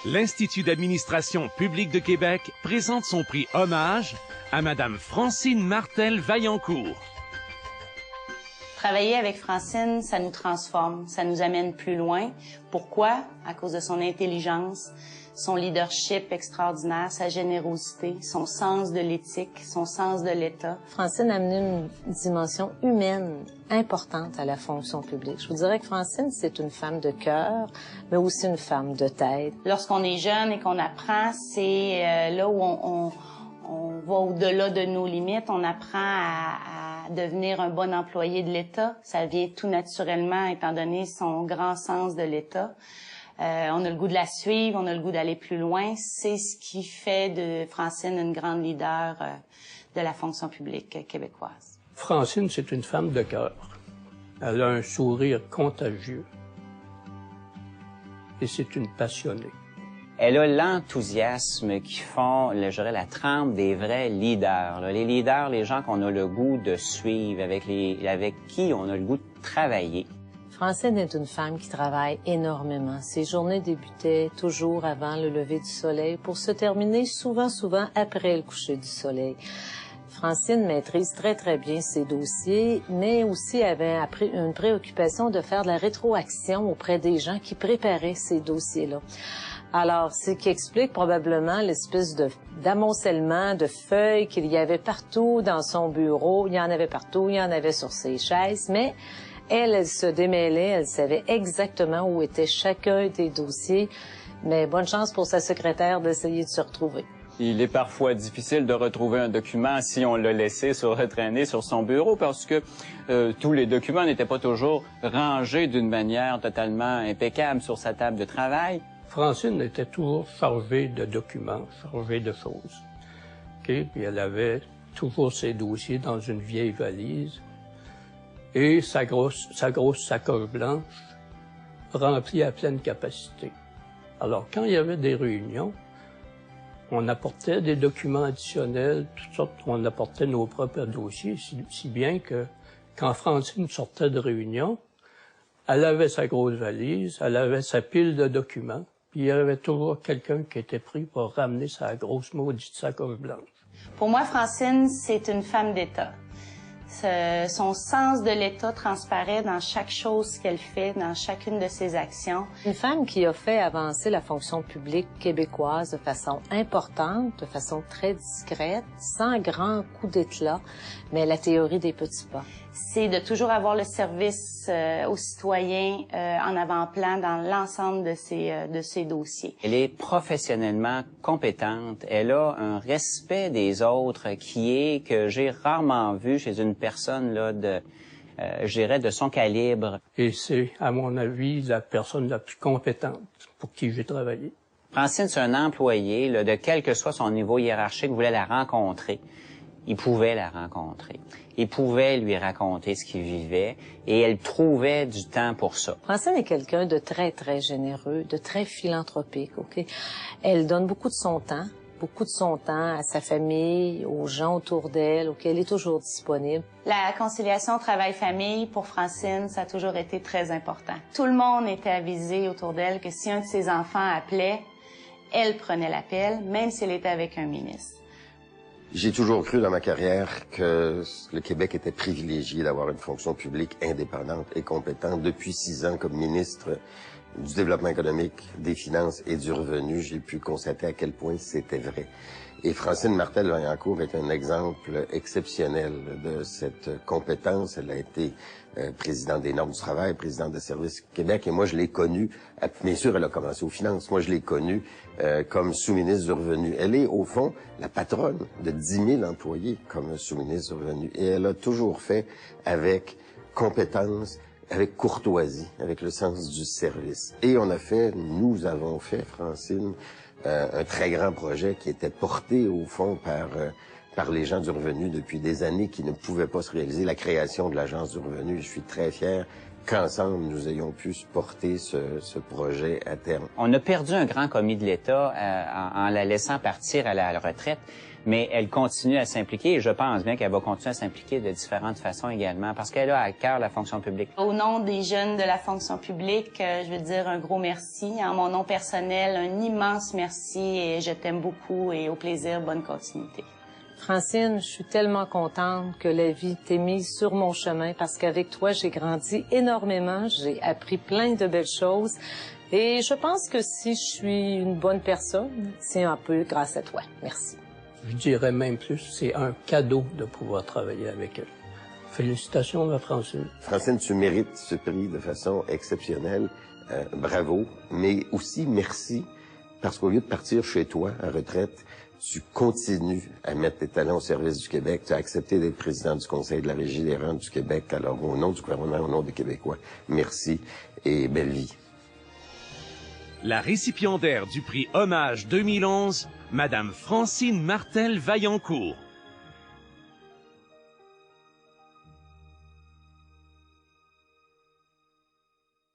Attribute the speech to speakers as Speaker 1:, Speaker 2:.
Speaker 1: l'Institut d'administration publique de Québec présente son prix hommage à Madame Francine Martel-Vaillancourt.
Speaker 2: Travailler avec Francine, ça nous transforme, ça nous amène plus loin. Pourquoi? À cause de son intelligence, son leadership extraordinaire, sa générosité, son sens de l'éthique, son sens de l'État.
Speaker 3: Francine a amené une dimension humaine importante à la fonction publique. Je vous dirais que Francine, c'est une femme de cœur, mais aussi une femme de tête.
Speaker 2: Lorsqu'on est jeune et qu'on apprend, c'est là où on va au-delà de nos limites. On apprend à devenir un bon employé de l'État. Ça vient tout naturellement, étant donné son grand sens de l'État. On a le goût de la suivre, on a le goût d'aller plus loin. C'est ce qui fait de Francine une grande leader de la fonction publique québécoise.
Speaker 4: Francine, c'est une femme de cœur. Elle a un sourire contagieux. Et c'est une passionnée.
Speaker 5: Elle a l'enthousiasme qui font, je dirais, la trempe des vrais leaders. Les leaders, les gens qu'on a le goût de suivre, avec qui on a le goût de travailler.
Speaker 3: Francine est une femme qui travaille énormément. Ses journées débutaient toujours avant le lever du soleil pour se terminer souvent après le coucher du soleil. Francine maîtrise très bien ses dossiers, mais aussi avait une préoccupation de faire de la rétroaction auprès des gens qui préparaient ces dossiers-là. Alors, ce qui explique probablement l'espèce d'amoncellement de feuilles qu'il y avait partout dans son bureau. Il y en avait partout, il y en avait sur ses chaises, mais elle se démêlait, elle savait exactement où était chacun des dossiers. Mais bonne chance pour sa secrétaire d'essayer de se retrouver.
Speaker 6: Il est parfois difficile de retrouver un document si on l'a laissé se retraîner sur son bureau parce que tous les documents n'étaient pas toujours rangés d'une manière totalement impeccable sur sa table de travail.
Speaker 4: Francine était toujours chargée de documents, chargée de choses. Okay? Puis elle avait toujours ses dossiers dans une vieille valise et sa grosse sacoche blanche remplie à pleine capacité. Alors, quand il y avait des réunions, on apportait des documents additionnels, toutes sortes, on apportait nos propres dossiers, si bien que quand Francine sortait de réunion, elle avait sa grosse valise, elle avait sa pile de documents, puis il y avait toujours quelqu'un qui était pris pour ramener sa grosse maudite sacoche blanche.
Speaker 2: Pour moi, Francine, c'est une femme d'État. Son sens de l'État transparaît dans chaque chose qu'elle fait, dans chacune de ses actions.
Speaker 3: Une femme qui a fait avancer la fonction publique québécoise de façon importante, de façon très discrète, sans grand coup d'éclat, mais la théorie des petits pas.
Speaker 2: C'est de toujours avoir le service aux citoyens en avant-plan dans l'ensemble de ses dossiers.
Speaker 5: Elle est professionnellement compétente. Elle a un respect des autres que j'ai rarement vu chez une personne là je dirais de son calibre.
Speaker 4: Et c'est, à mon avis, la personne la plus compétente pour qui j'ai travaillé.
Speaker 5: Francine, c'est un employé, là, de quel que soit son niveau hiérarchique, voulait la rencontrer. Il pouvait la rencontrer. Il pouvait lui raconter ce qu'il vivait et elle trouvait du temps pour ça.
Speaker 3: Francine est quelqu'un de très généreux, de très philanthropique, OK? Elle donne beaucoup de son temps à sa famille, aux gens autour d'elle, auxquels elle est toujours disponible.
Speaker 2: La conciliation travail-famille, pour Francine, ça a toujours été très important. Tout le monde était avisé autour d'elle que si un de ses enfants appelait, elle prenait l'appel, même si elle était avec un ministre.
Speaker 7: J'ai toujours cru dans ma carrière que le Québec était privilégié d'avoir une fonction publique indépendante et compétente. Depuis 6 ans comme ministre du Développement économique, des Finances et du Revenu, j'ai pu constater à quel point c'était vrai. Et Francine Martel-Vaillancourt est un exemple exceptionnel de cette compétence. Elle a été présidente des normes du travail, présidente de Service Québec, et moi je l'ai connue, bien sûr elle a commencé aux finances, moi je l'ai connue comme sous-ministre du Revenu. Elle est au fond la patronne de 10 000 employés comme sous-ministre du Revenu, et elle a toujours fait avec compétence, avec courtoisie, avec le sens du service. Et nous avons fait, Francine, un très grand projet qui était porté, au fond, par les gens du Revenu depuis des années qui ne pouvaient pas se réaliser, la création de l'Agence du Revenu. Je suis très fier qu'ensemble, nous ayons pu porter ce projet à terme.
Speaker 5: On a perdu un grand commis de l'État en la laissant partir à la retraite, mais elle continue à s'impliquer et je pense bien qu'elle va continuer à s'impliquer de différentes façons également parce qu'elle a à cœur la fonction publique.
Speaker 2: Au nom des jeunes de la fonction publique, je veux dire un gros merci. En mon nom personnel, un immense merci et je t'aime beaucoup et au plaisir, bonne continuité.
Speaker 3: Francine, je suis tellement contente que la vie t'ait mise sur mon chemin parce qu'avec toi, j'ai grandi énormément, j'ai appris plein de belles choses et je pense que si je suis une bonne personne, c'est un peu grâce à toi. Merci.
Speaker 4: Je dirais même plus, c'est un cadeau de pouvoir travailler avec elle. Félicitations, ma Francine.
Speaker 7: Francine, tu mérites ce prix de façon exceptionnelle. Bravo, mais aussi merci parce qu'au lieu de partir chez toi en retraite, tu continues à mettre tes talents au service du Québec. Tu as accepté d'être président du Conseil de la Régie des rentes du Québec. Alors, au nom du gouvernement, au nom des Québécois, merci et belle vie.
Speaker 1: La récipiendaire du prix Hommage 2011, Madame Francine Martel Vaillancourt.